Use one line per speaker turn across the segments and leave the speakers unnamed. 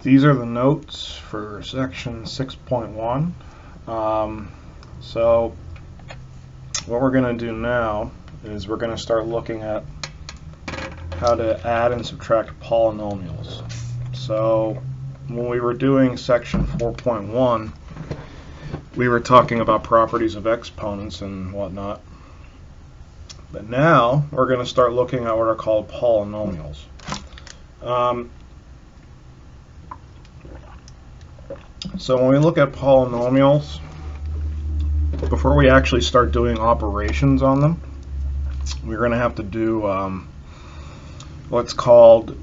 these are the notes for section 6.1. So what we're going to do now is we're going to start looking at how to add and subtract polynomials. So when we were doing section 4.1, we were talking about properties of exponents and whatnot. But now we're going to start looking at what are called polynomials. So when we look at polynomials, before we actually start doing operations on them, we're going to have to do what's called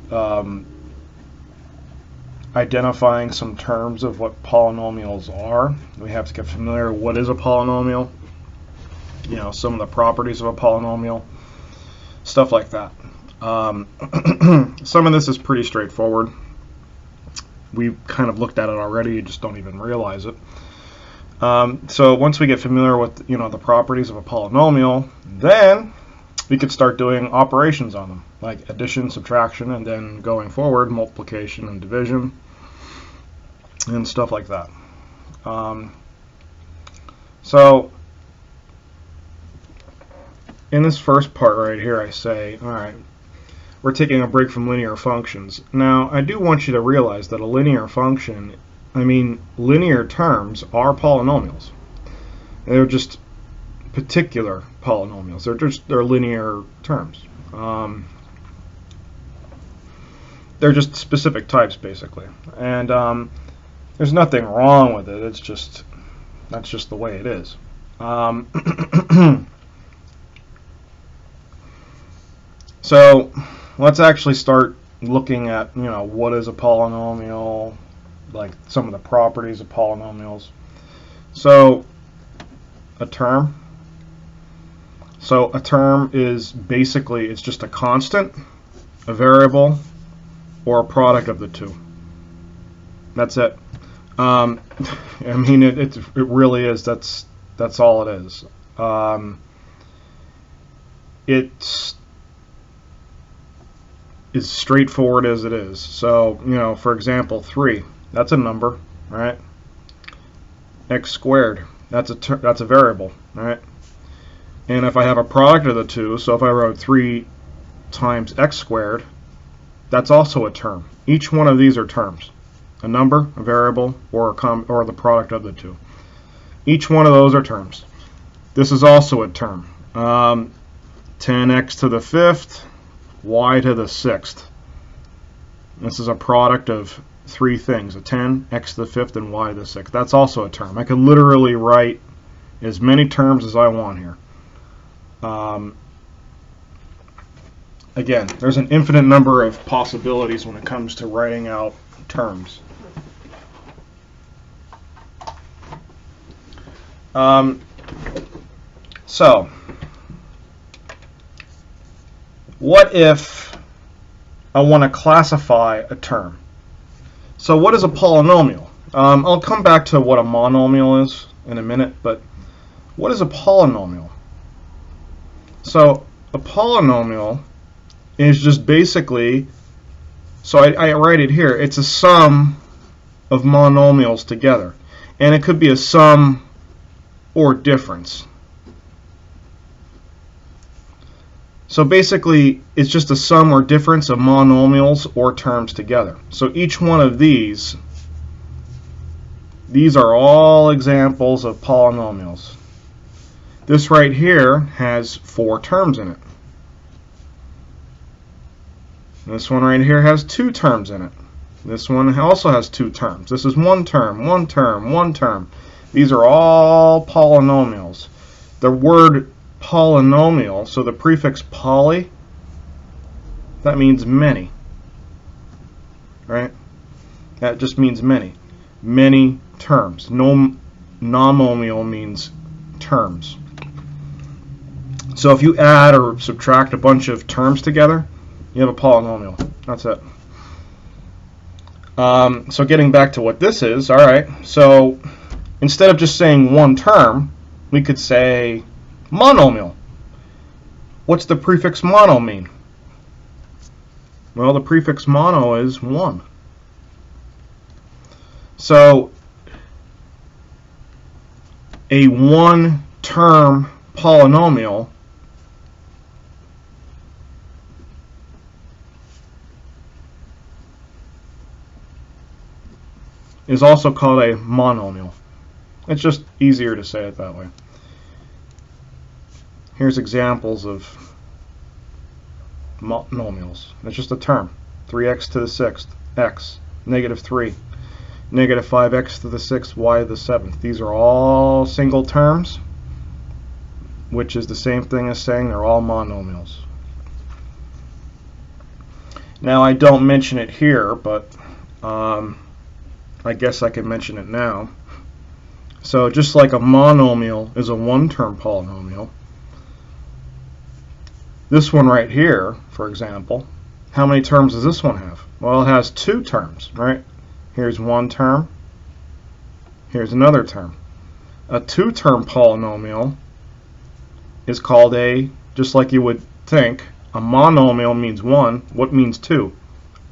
identifying some terms of what polynomials are. We have to get familiar with what is a polynomial, you know, some of the properties of a polynomial, stuff like that. Some of this is pretty straightforward. We've kind of looked at it already, you just don't even realize it. So once we get familiar with, you know, the properties of a polynomial, then we could start doing operations on them, like addition, subtraction, and then going forward, multiplication and division, and stuff like that. So in this first part right here, I say, all right, we're taking a break from linear functions. Now, I do want you to realize that a linear function, linear terms are polynomials. They're just particular polynomials. They're linear terms. They're just specific types, basically. And there's nothing wrong with it. It's just, that's just the way it is. So let's actually start looking at, you know, what is a polynomial, like some of the properties of polynomials. So a term. So a term is basically, it's just a constant, a variable, or a product of the two. That's it. It really is. That's all it is. It's as straightforward as it is. So, you know, for example, 3, that's a number, right? X squared, that's a variable, right? And if I have a product of the two, so if I wrote 3 times x squared, that's also a term. Each one of these are terms. A number, a variable, or the product of the two. Each one of those are terms. This is also a term. 10x to the 5th, y to the 6th. This is a product of 3 things, a 10, x to the 5th, and y to the 6th. That's also a term. I could literally write as many terms as I want here. Again, there's an infinite number of possibilities when it comes to writing out terms. So, what if I want to classify a term? So what is a polynomial? I'll come back to what a monomial is in a minute, but what is a polynomial? So a polynomial is just basically, so I write it here, it's a sum of monomials together. And it could be a sum or difference. So basically, it's just a sum or difference of monomials or terms together. So each one of these are all examples of polynomials. This right here has 4 terms in it. This one right here has 2 terms in it. This one also has 2 terms. This is 1 term, 1 term, 1 term. These are all polynomials. The word polynomial, so the prefix poly, that means many, right? That just means many. Many terms. Nomial means terms. So if you add or subtract a bunch of terms together, you have a polynomial. That's it. So getting back to what this is, all right, so instead of just saying 1 term, we could say monomial. What's the prefix mono mean? Well, the prefix mono is 1. So a one-term polynomial is also called a monomial. It's just easier to say it that way. Here's examples of monomials. It's just a term. 3x to the 6th, x, negative 3, negative 5x to the 6th, y to the 7th. These are all single terms, which is the same thing as saying they're all monomials. Now, I don't mention it here, but I guess I can mention it now. So just like a monomial is a one-term polynomial, this one right here, for example, how many terms does this one have? Well, it has two terms, right? Here's one term, here's another term. A two-term polynomial is called just like you would think, a monomial means one. What means two?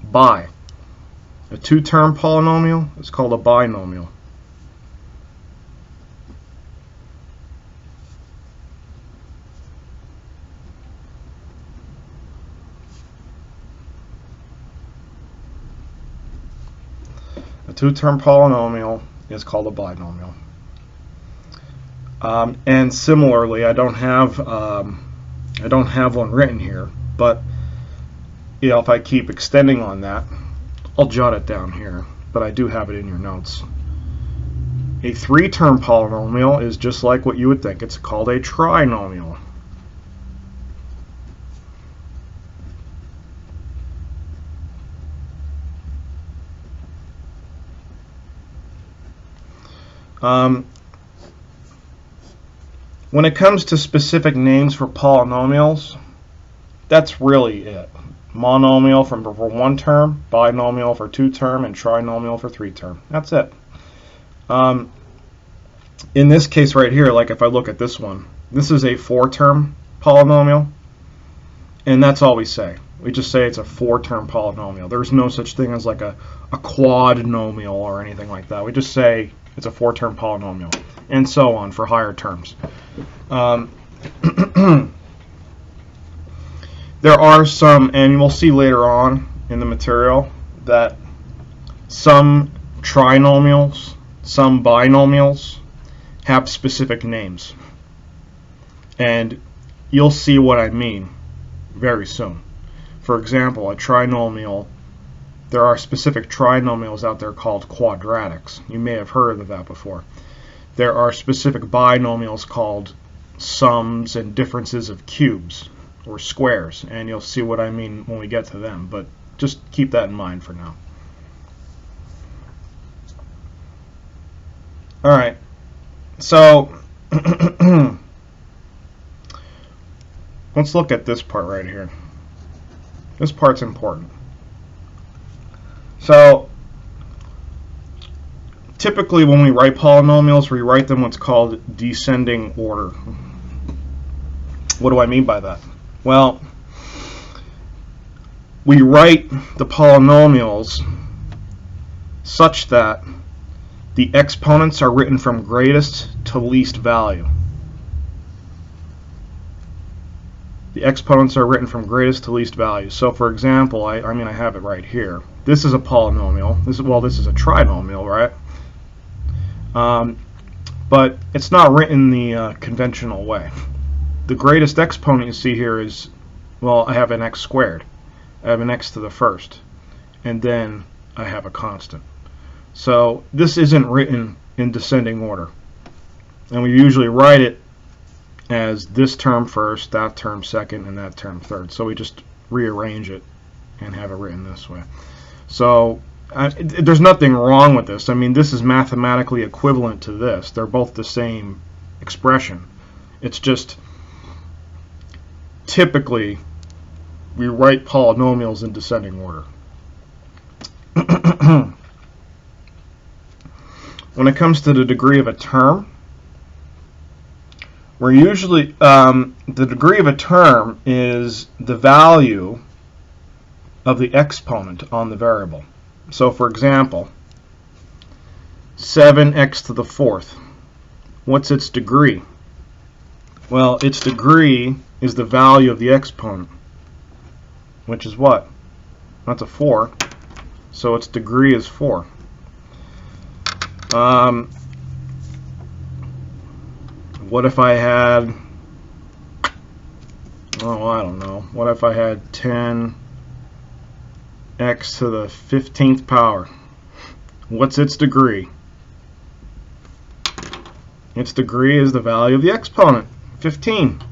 Bi. A two-term polynomial is called a binomial. A two-term polynomial is called a binomial. And similarly, I don't have one written here, but if I keep extending on that, I'll jot it down here, but I do have it in your notes. A three-term polynomial is just like what you would think. It's called a trinomial. When it comes to specific names for polynomials, that's really it. Monomial for one term, binomial for two term, and trinomial for three term. That's it. In this case right here, like if I look at this one, this is a four-term polynomial, and that's all we say. We just say it's a four-term polynomial. There's no such thing as like a quadnomial or anything like that. We just say it's a four-term polynomial, and so on for higher terms. There are some, and we'll see later on in the material, that some trinomials, some binomials have specific names. And you'll see what I mean very soon. For example, a trinomial, there are specific trinomials out there called quadratics. You may have heard of that before. There are specific binomials called sums and differences of cubes or squares, and you'll see what I mean when we get to them, but just keep that in mind for now. Alright, so let's look at this part right here. This part's important. So typically when we write polynomials, we write them what's called descending order. What do I mean by that? Well, we write the polynomials such that the exponents are written from greatest to least value. The exponents are written from greatest to least value. So for example, I have it right here. This is a polynomial. This is a trinomial, right? But it's not written the conventional way. The greatest exponent you see here is, well, I have an x squared. I have an x to the first, and then I have a constant. So this isn't written in descending order, and we usually write it as this term first, that term second, and that term third. So we just rearrange it and have it written this way. So there's nothing wrong with this. I mean, this is mathematically equivalent to this. They're both the same expression. It's just typically we write polynomials in descending order. When it comes to the degree of a term, we're usually the degree of a term is the value of the exponent on the variable. So for example, 7x to the fourth. What's its degree? Well, its degree is the value of the exponent, which is what? That's a 4. So its degree is 4. What if I had, oh, I don't know. What if I had 10x to the 15th power? What's its degree? Its degree is the value of the exponent, 15.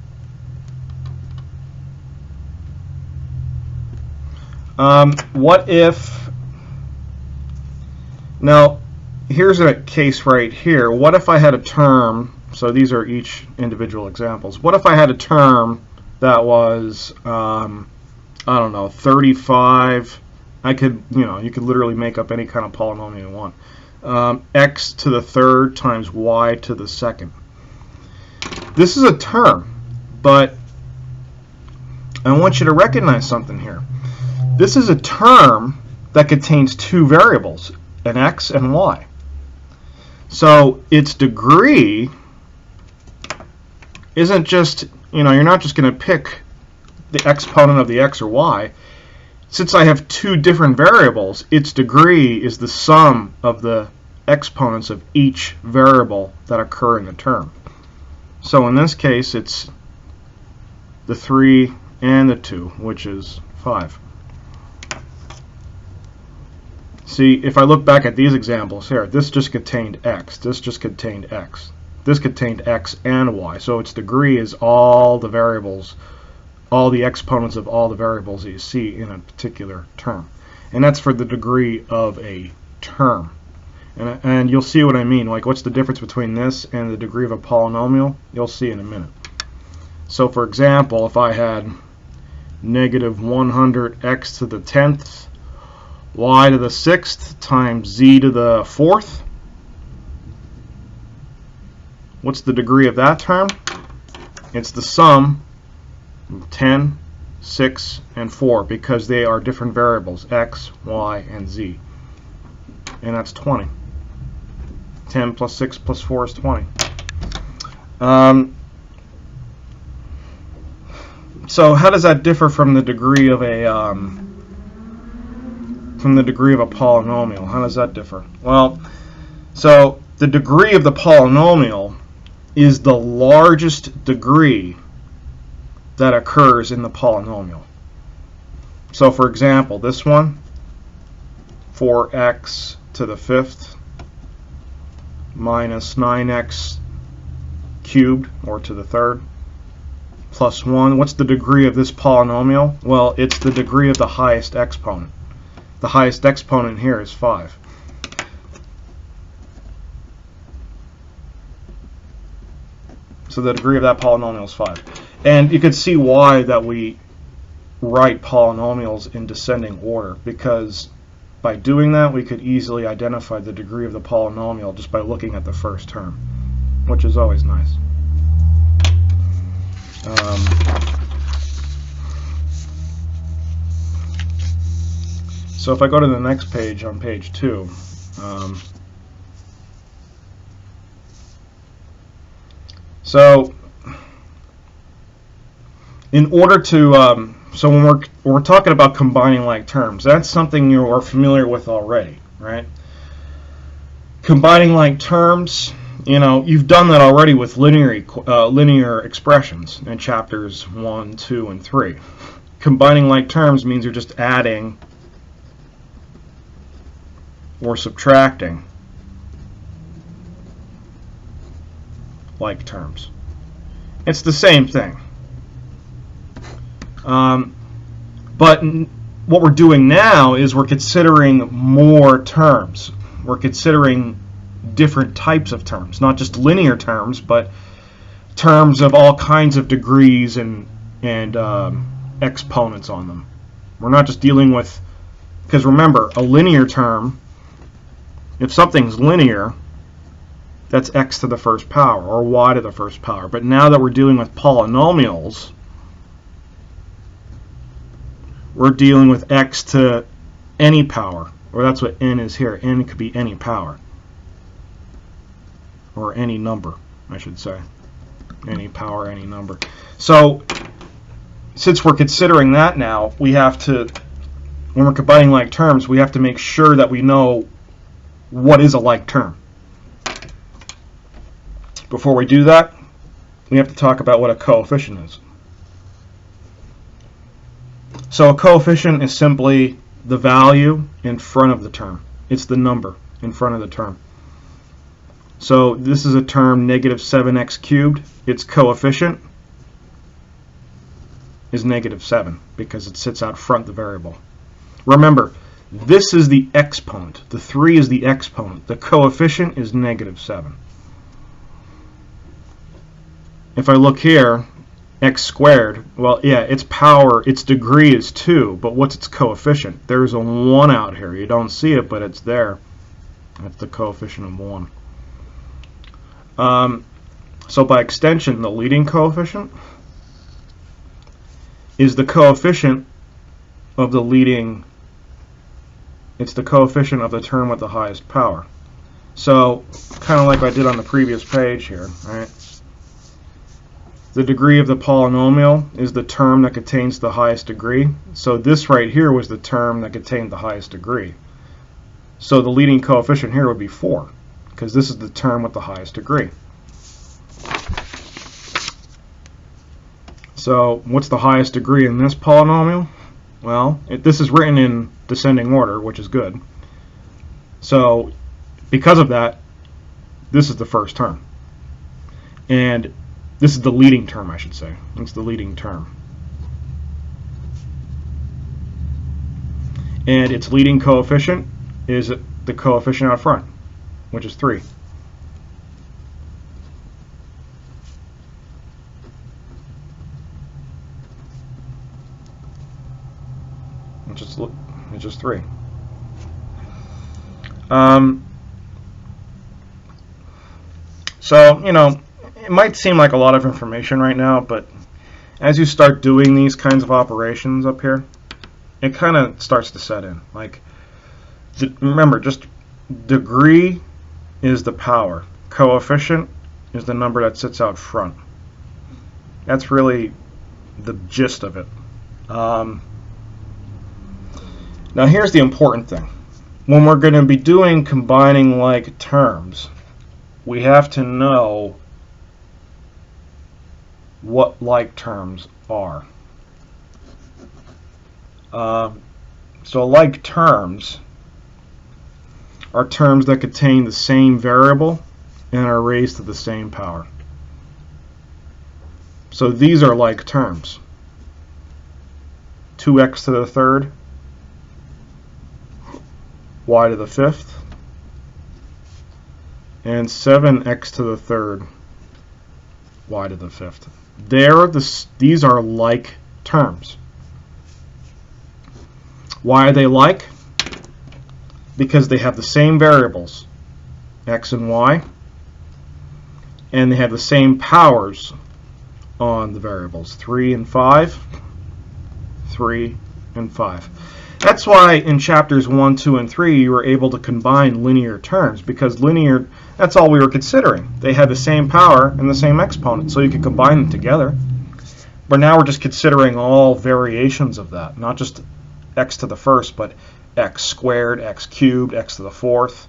What if, now here's a case right here. What if I had a term, so these are each individual examples. What if I had a term that was, I don't know, 35, I could, you could literally make up any kind of polynomial you want. X to the third times y to the second. This is a term, but I want you to recognize something here. This is a term that contains two variables, an x and y. So its degree isn't just, you're not just going to pick the exponent of the x or y. Since I have two different variables, its degree is the sum of the exponents of each variable that occur in the term. So in this case, it's the 3 and the 2, which is 5. See, if I look back at these examples here, this just contained x, this just contained x, this contained x and y. So its degree is all the variables, all the exponents of all the variables that you see in a particular term. And that's for the degree of a term. And you'll see what I mean. Like, what's the difference between this and the degree of a polynomial? You'll see in a minute. So for example, if I had negative 100x to the 10th, y to the 6th times z to the 4th, what's the degree of that term? It's the sum of 10, 6, and 4, because they are different variables, x, y, and z. And that's 20. 10 plus 6 plus 4 is 20. So how does that differ from the degree of a polynomial? How does that differ? Well, so the degree of the polynomial is the largest degree that occurs in the polynomial. So for example, this one, 4x to the 5th minus 9x cubed, or to the 3rd, plus 1. What's the degree of this polynomial? Well, it's the degree of the highest exponent. The highest exponent here is 5. So the degree of that polynomial is 5. And you can see why that we write polynomials in descending order, because by doing that we could easily identify the degree of the polynomial just by looking at the first term, which is always nice. So if I go to the next page, on page 2, so in order to, so when we're talking about combining like terms, that's something you are familiar with already, right? Combining like terms, you've done that already with linear expressions in chapters 1, 2, and 3. Combining like terms means you're just adding or subtracting like terms. It's the same thing. But what we're doing now is we're considering more terms. We're considering different types of terms, not just linear terms, but terms of all kinds of degrees and exponents on them. We're not just dealing with, because remember, a linear term, if something's linear, that's x to the first power or y to the first power. But now that we're dealing with polynomials, we're dealing with x to any power, or that's what n is here. N could be any power. or any number, I should say. Any power, any number. So, since we're considering that now, we have to, when we're combining like terms, we have to make sure that we know what is a like term. Before we do that, we have to talk about what a coefficient is. So a coefficient is simply the value in front of the term. It's the number in front of the term. So this is a term, negative 7x cubed. Its coefficient is negative 7 because it sits out front the variable. Remember, this is the exponent. The 3 is the exponent. The coefficient is negative 7. If I look here, x squared, well, yeah, its power, its degree is 2, but what's its coefficient? There's a 1 out here. You don't see it, but it's there. That's the coefficient of 1. So by extension, the leading coefficient is the coefficient of the leading, it's the coefficient of the term with the highest power. So, kind of like I did on the previous page here, right? The degree of the polynomial is the term that contains the highest degree. So this right here was the term that contained the highest degree. So the leading coefficient here would be 4, because this is the term with the highest degree. So what's the highest degree in this polynomial? Well, this is written in descending order, which is good. So because of that, this is the first term. And this is the leading term, I should say. It's the leading term. And its leading coefficient is the coefficient out front, which is 3. It's just 3. So, you know, it might seem like a lot of information right now, but as you start doing these kinds of operations up here, it kind of starts to set in. Like, remember, just degree is the power. Coefficient is the number that sits out front. That's really the gist of it. Now here's the important thing. When we're going to be doing combining like terms, we have to know what like terms are. So like terms are terms that contain the same variable and are raised to the same power. So these are like terms. 2x to the third, y to the fifth, and 7x to the third, y to the fifth. These are like terms. Why are they like? Because they have the same variables, x and y, and they have the same powers on the variables, 3 and 5, 3 and 5. That's why in chapters 1, 2, and 3 you were able to combine linear terms, because linear, that's all we were considering. They had the same power and the same exponent, so you could combine them together. But now we're just considering all variations of that, not just x to the first, but x squared, x cubed, x to the fourth,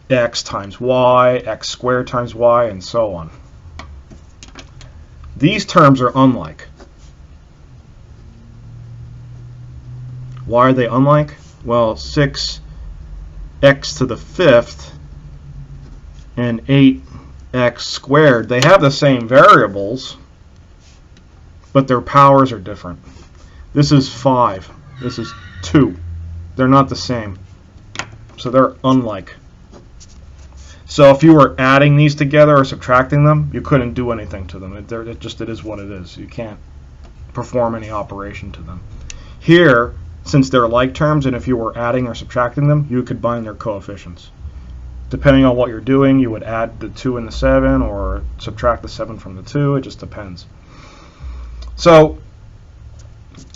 x times y, x squared times y, and so on. These terms are unlike. Why are they unlike? Well, 6x to the fifth and 8x squared, they have the same variables, but their powers are different. This is 5. This is 2. They're not the same. So they're unlike. So if you were adding these together or subtracting them, you couldn't do anything to them. It is what it is. You can't perform any operation to them. Here, since they're like terms, and if you were adding or subtracting them, you could combine their coefficients. Depending on what you're doing, you would add the 2 and the 7 or subtract the 7 from the 2. It just depends. So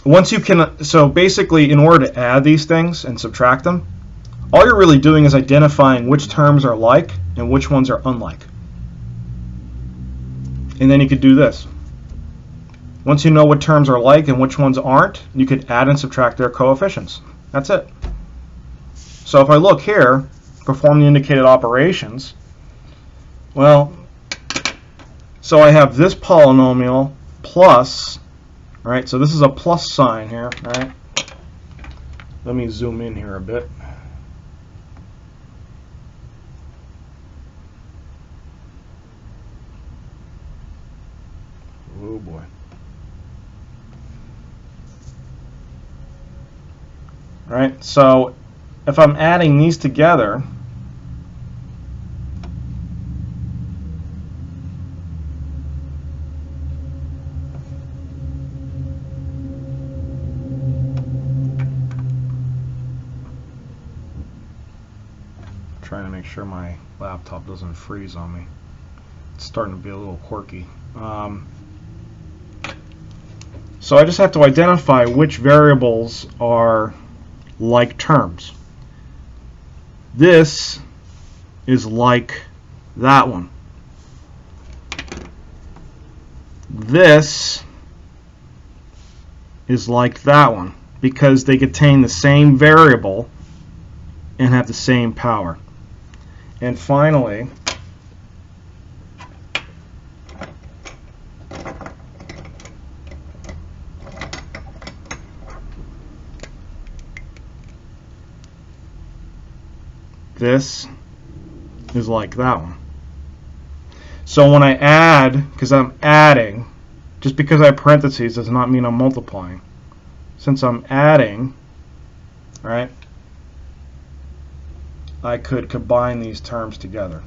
basically, in order to add these things and subtract them, all you're really doing is identifying which terms are like and which ones are unlike. And then you could do this. Once you know what terms are like and which ones aren't, you could add and subtract their coefficients. That's it. So if I look here, perform the indicated operations, well, so I have this polynomial plus, right? So this is a plus sign here, right? Let me zoom in here a bit. Oh boy. Right, so if I'm adding these together, trying to make sure my laptop doesn't freeze on me. It's starting to be a little quirky. So I just have to identify which variables are like terms. This is like that one. This is like that one because they contain the same variable and have the same power. And finally, this is like that one. So when I add, because I'm adding, just because I have parentheses does not mean I'm multiplying. Since I'm adding, right, I could combine these terms together.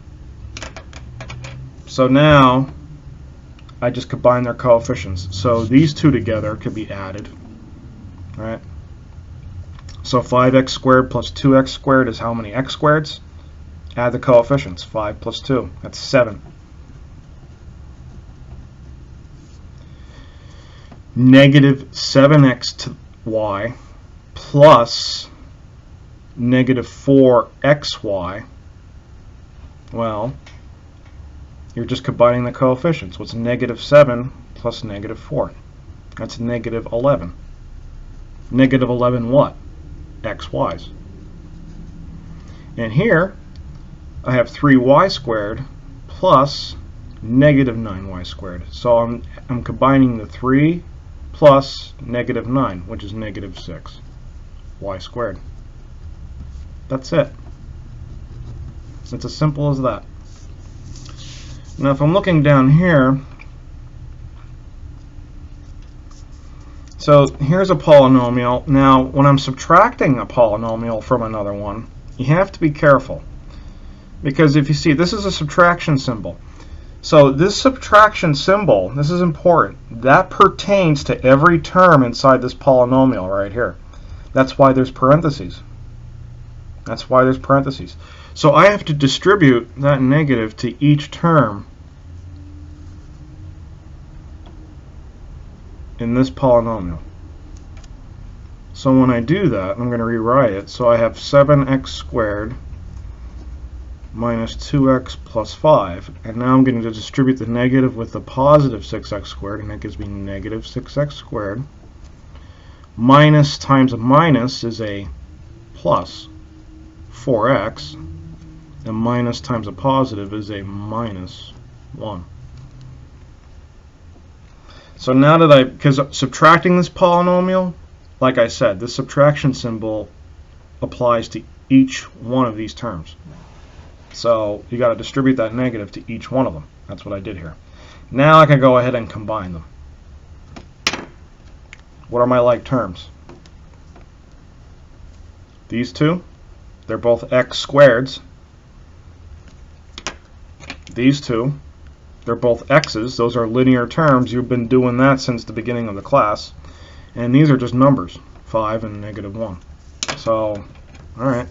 So now I just combine their coefficients. So these two together could be added, right? So 5x squared plus 2x squared is how many x squareds? Add the coefficients. 5 plus 2, that's 7. Negative 7x to y plus negative 4xy, well, you're just combining the coefficients. What's negative 7 plus negative 4? That's negative 11. Negative 11 what? xy's. And here I have 3y squared plus negative 9y squared. So I'm combining the 3 plus negative 9, which is negative 6 y squared. That's it. It's as simple as that. Now if I'm looking down here, so here's a polynomial. Now when I'm subtracting a polynomial from another one, you have to be careful. Because if you see, this is a subtraction symbol. So this subtraction symbol, this is important, that pertains to every term inside this polynomial right here. That's why there's parentheses. That's why there's parentheses. So I have to distribute that negative to each term in this polynomial. So when I do that, I'm going to rewrite it. So I have 7x squared minus 2x plus 5. And now I'm going to distribute the negative with the positive 6x squared, and that gives me negative 6x squared. Minus times a minus is a plus 4x, and minus times a positive is a minus 1. So now that because subtracting this polynomial, like I said, this subtraction symbol applies to each one of these terms. So you got to distribute that negative to each one of them. That's what I did here. Now I can go ahead and combine them. What are my like terms? These two, they're both x squareds. These two, they're both x's. Those are linear terms. You've been doing that since the beginning of the class. And these are just numbers, 5 and negative 1. So, alright.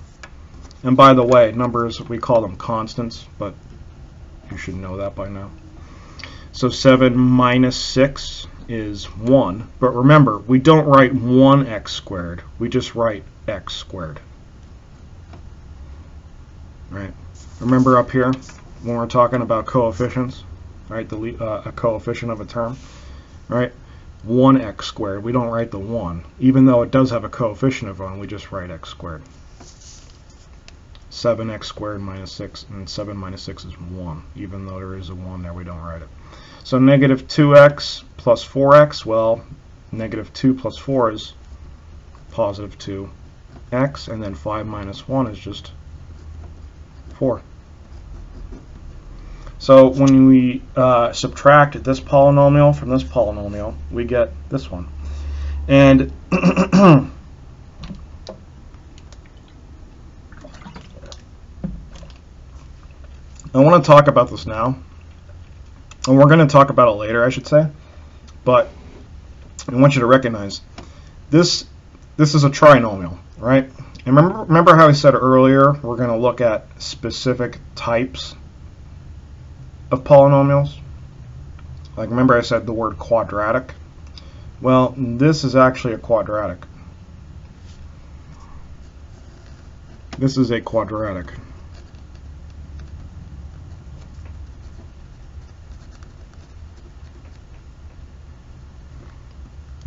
And by the way, numbers, we call them constants, but you should know that by now. So 7 minus 6 is 1. But remember, we don't write 1x squared. We just write x squared. Right? Remember up here when we're talking about coefficients? right? A coefficient of a term, right? 1x squared. We don't write the 1. Even though it does have a coefficient of 1, we just write x squared. 7x squared minus 6, and 7 minus 6 is 1. Even though there is a 1 there, we don't write it. So negative 2x plus 4x, well, negative 2 plus 4 is positive 2x, and then 5 minus 1 is just 4. So when we subtract this polynomial from this polynomial, we get this one. And I want to talk about this now, and we're going to talk about it later, I should say, but I want you to recognize this is a trinomial, right? And remember how I said earlier we're going to look at specific types of polynomials? Like, remember I said the word quadratic? Well, this is actually a quadratic. This is a quadratic.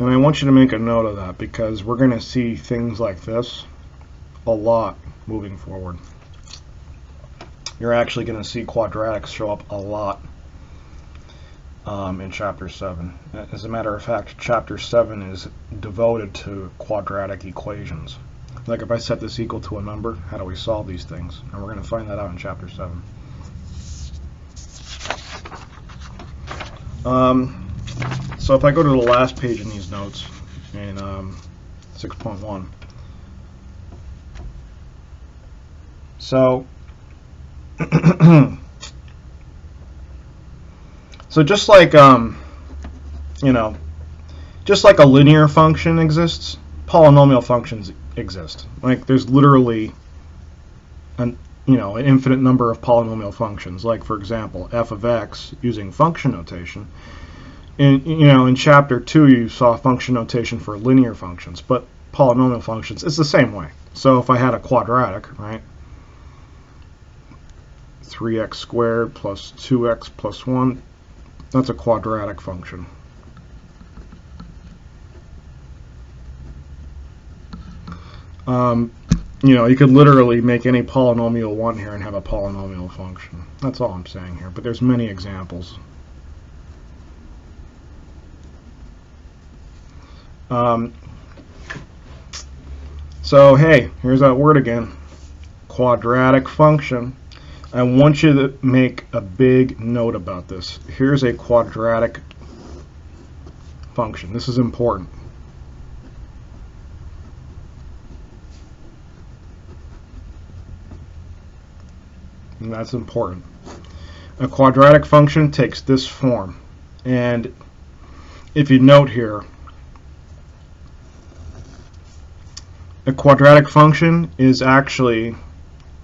And I want you to make a note of that, because we're going to see things like this a lot moving forward. You're actually going to see quadratics show up a lot in Chapter 7. As a matter of fact, Chapter 7 is devoted to quadratic equations. Like, if I set this equal to a number, how do we solve these things? And we're going to find that out in Chapter 7. So if I go to the last page in these notes, in 6.1, so so just like just like a linear function exists, polynomial functions exist. Like, there's literally an infinite number of polynomial functions. Like, for example, f of x using function notation. In Chapter 2 you saw function notation for linear functions, but polynomial functions, it's the same way. So if I had a quadratic, right, 3x squared plus 2x plus 1, that's a quadratic function. You could literally make any polynomial 1 here and have a polynomial function. That's all I'm saying here, but there's many examples. So hey, here's that word again, quadratic function. I want you to make a big note about this. Here's a quadratic function. This is important. And that's important. A quadratic function takes this form. And if you note here, a quadratic function is actually,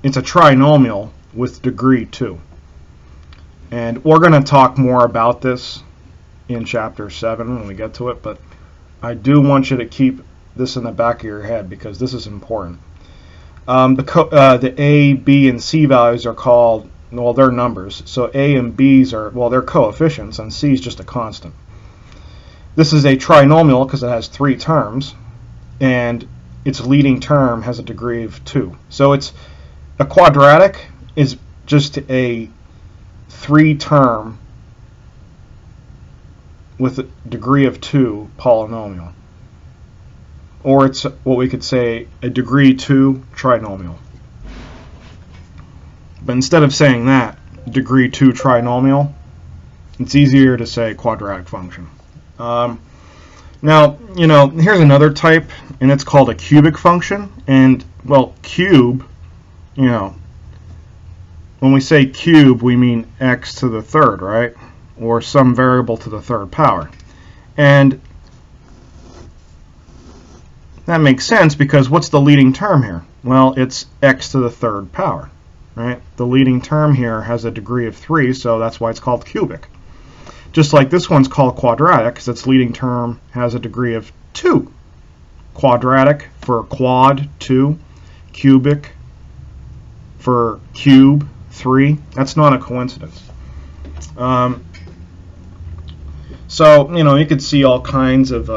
it's a trinomial with degree 2. And we're going to talk more about this in Chapter 7 when we get to it, but I do want you to keep this in the back of your head, because this is important. The A, B, and C values are called, well, they're numbers. So A and B's are, well, they're coefficients, and C is just a constant. This is a trinomial because it has 3 terms, and its leading term has a degree of 2. So it's a quadratic is just a 3-term with a degree of 2 polynomial. Or it's what we could say a degree 2 trinomial. But instead of saying that, degree 2 trinomial, it's easier to say quadratic function. Now, here's another type, and it's called a cubic function. And, well, cube, when we say cube, we mean x to the third, right? Or some variable to the third power. And that makes sense, because what's the leading term here? Well, it's x to the third power, right? The leading term here has a degree of 3, so that's why it's called cubic. Just like this one's called quadratic, because its leading term has a degree of 2. Quadratic for quad, 2. Cubic for cube, 3. That's not a coincidence. So, you could see all kinds of,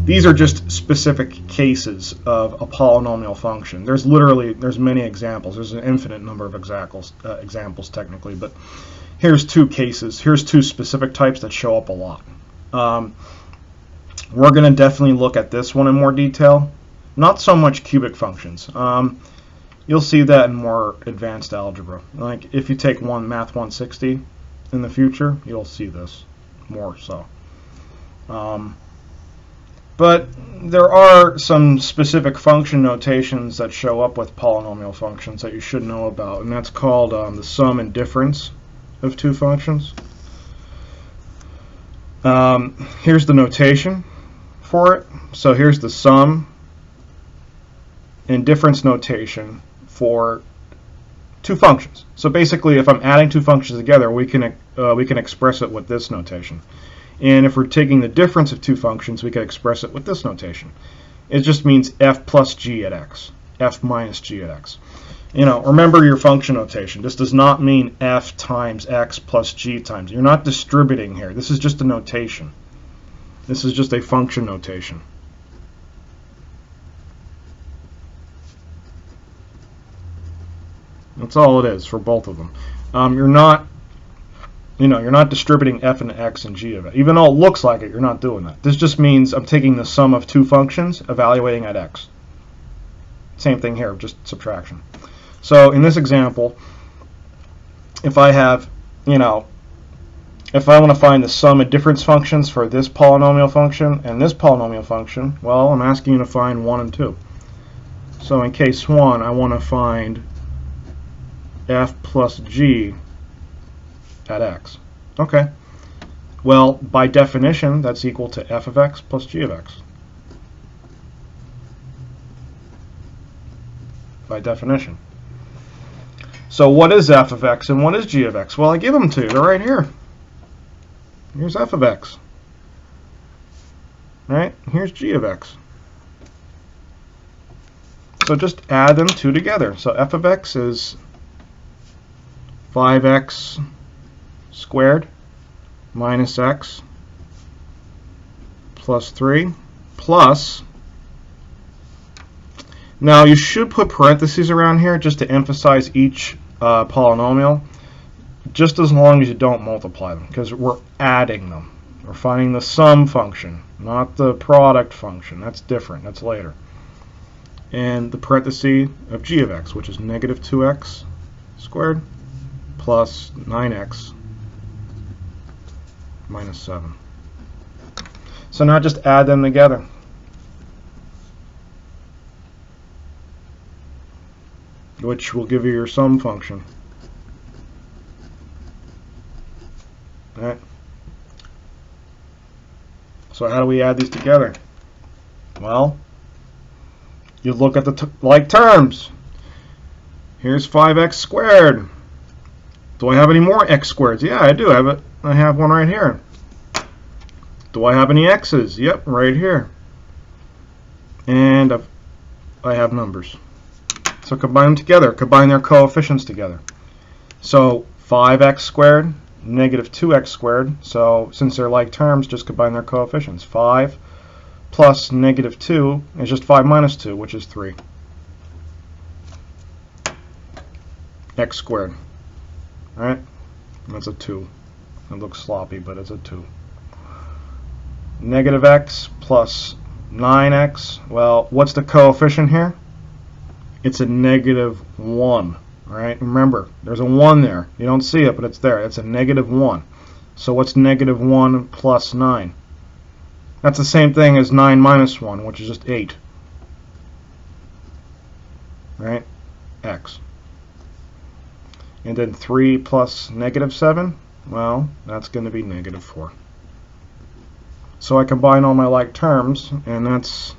these are just specific cases of a polynomial function. There's many examples. There's an infinite number of examples technically, but here's two cases. Here's two specific types that show up a lot. We're going to definitely look at this one in more detail. Not so much cubic functions. You'll see that in more advanced algebra. Like if you take MAT160 in the future, you'll see this more so. But there are some specific function notations that show up with polynomial functions that you should know about, and that's called the sum and difference of two functions. Here's the notation for it. So here's the sum and difference notation for two functions. So basically, if I'm adding two functions together, we can express it with this notation. And if we're taking the difference of two functions, we can express it with this notation. It just means f plus g at x, f minus g at x. Remember your function notation. This does not mean f times x plus g times. You're not distributing here. This is just a notation. This is just a function notation. That's all it is for both of them. You're not distributing f and x and g of it. Even though it looks like it, you're not doing that. This just means I'm taking the sum of two functions, evaluating at x. Same thing here, just subtraction. So in this example, if I have, if I want to find the sum of difference functions for this polynomial function and this polynomial function, well, I'm asking you to find 1 and 2. So in case 1, I want to find f plus g at x. Okay. Well, by definition, that's equal to f of x plus g of x. By definition. So what is f of x and what is g of x? Well, I give them to you. They're right here. Here's f of x. Right? Here's g of x. So just add them two together. So f of x is 5x squared minus x plus 3 plus, now you should put parentheses around here just to emphasize each polynomial, just as long as you don't multiply them, because we're adding them. We're finding the sum function, not the product function. That's different. That's later. And the parenthesis of g of x, which is negative 2x squared plus 9x minus 7. So now just add them together. Which will give you your sum function. Alright. So how do we add these together? Well, you look at the like terms. Here's 5x squared. Do I have any more x squareds? Yeah, I do. I have one right here. Do I have any x's? Yep, right here. And I have numbers. So combine them together. Combine their coefficients together. So 5x squared, negative 2x squared. So since they're like terms, just combine their coefficients. 5 plus negative 2 is just 5 minus 2, which is 3. X squared. Alright? That's a 2. It looks sloppy, but it's a 2. Negative x plus 9x. Well, what's the coefficient here? It's a negative 1. Alright? Remember, there's a 1 there. You don't see it, but it's there. It's a negative 1. So what's negative 1 plus 9? That's the same thing as 9 minus 1, which is just 8. Right? X. And then 3 plus negative 7, well, that's going to be negative 4. So I combine all my like terms, and that's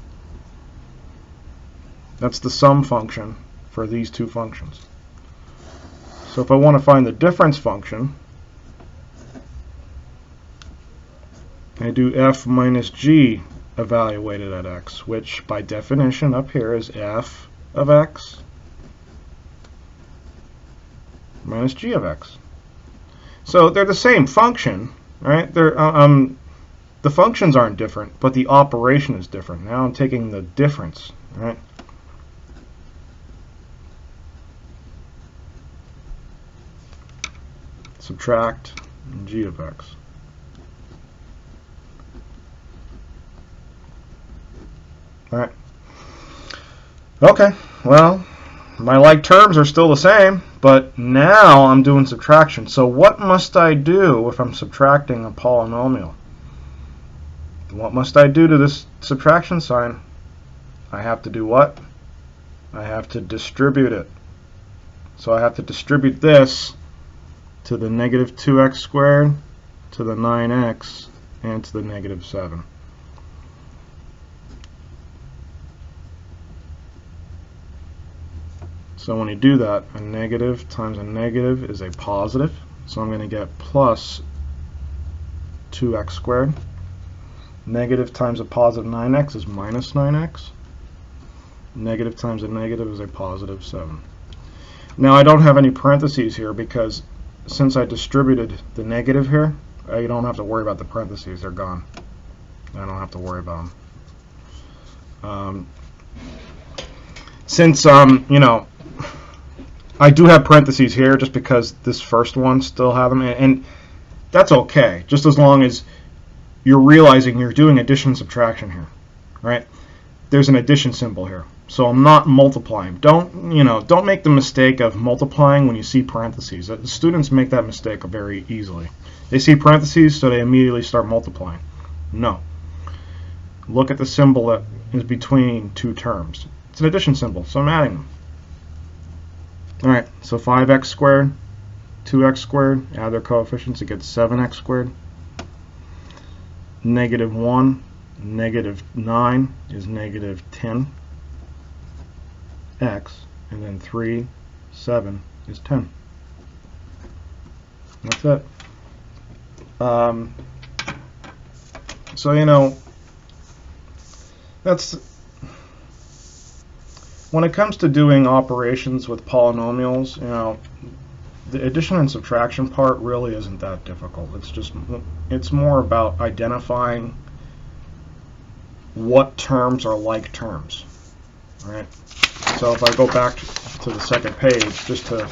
the sum function for these two functions. So if I want to find the difference function, I do f minus g evaluated at x, which by definition up here is f of x minus g of x. So they're the same function, right? The functions aren't different, but the operation is different. Now I'm taking the difference, right? Subtract g of x. All right. Okay, well, my like terms are still the same, but now I'm doing subtraction. So what must I do if I'm subtracting a polynomial? What must I do to this subtraction sign? I have to do what? I have to distribute it. So I have to distribute this to the negative 2x squared, to the 9x, and to the negative 7. So when you do that, a negative times a negative is a positive. So I'm going to get plus 2x squared. Negative times a positive 9x is minus 9x. Negative times a negative is a positive 7. Now I don't have any parentheses here because since I distributed the negative here, I don't have to worry about the parentheses. They're gone. I don't have to worry about them. Since, you know, I do have parentheses here just because this first one still have them, and that's okay, just as long as you're realizing you're doing addition and subtraction here, right? There's an addition symbol here, so I'm not multiplying. Don't make the mistake of multiplying when you see parentheses. The students make that mistake very easily. They see parentheses, so they immediately start multiplying. No. Look at the symbol that is between two terms. It's an addition symbol, so I'm adding them. Alright, so 5x squared, 2x squared, add their coefficients, it gets 7x squared. Negative 1, negative 9 is negative 10x, and then 3, 7 is 10. That's it. So, you know, that's... When it comes to doing operations with polynomials, you know, the addition and subtraction part really isn't that difficult. It's more about identifying what terms are like terms, right? So if I go back to the second page, just to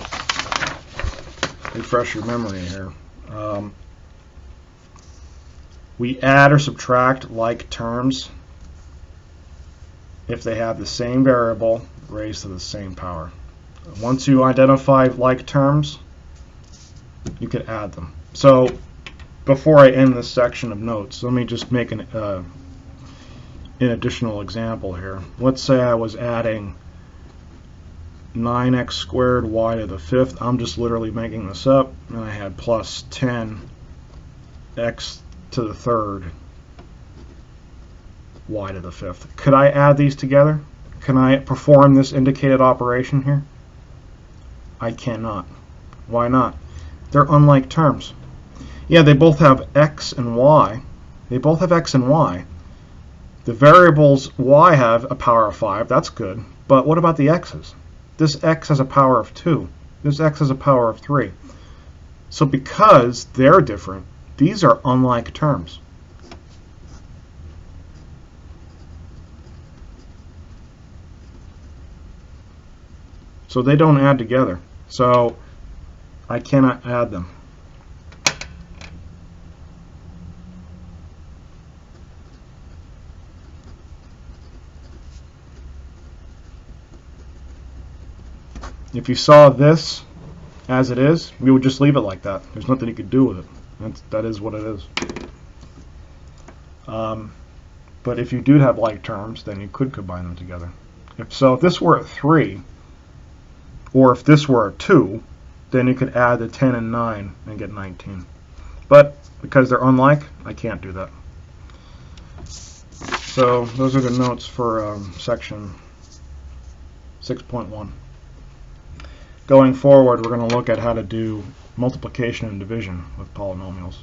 refresh your memory here, we add or subtract like terms if they have the same variable raised to the same power. Once you identify like terms, you can add them. So before I end this section of notes, let me just make an additional example here. Let's say I was adding 9x squared y to the 5th. I'm just literally making this up, and I had plus 10x to the 3rd y to the 5th. Could I add these together? Can I perform this indicated operation here? I cannot. Why not? They're unlike terms. Yeah, they both have x and y. They both have x and y. The variables y have a power of 5. That's good. But what about the x's? This x has a power of 2. This x has a power of 3. So because they're different, these are unlike terms. So they don't add together. So I cannot add them. If you saw this as it is, we would just leave it like that. There's nothing you could do with it. That is what it is. But if you do have like terms, then you could combine them together. If this were a 3, or if this were a 2, then you could add the 10 and 9 and get 19. But because they're unlike, I can't do that. So those are the notes for section 6.1. Going forward, we're going to look at how to do multiplication and division with polynomials.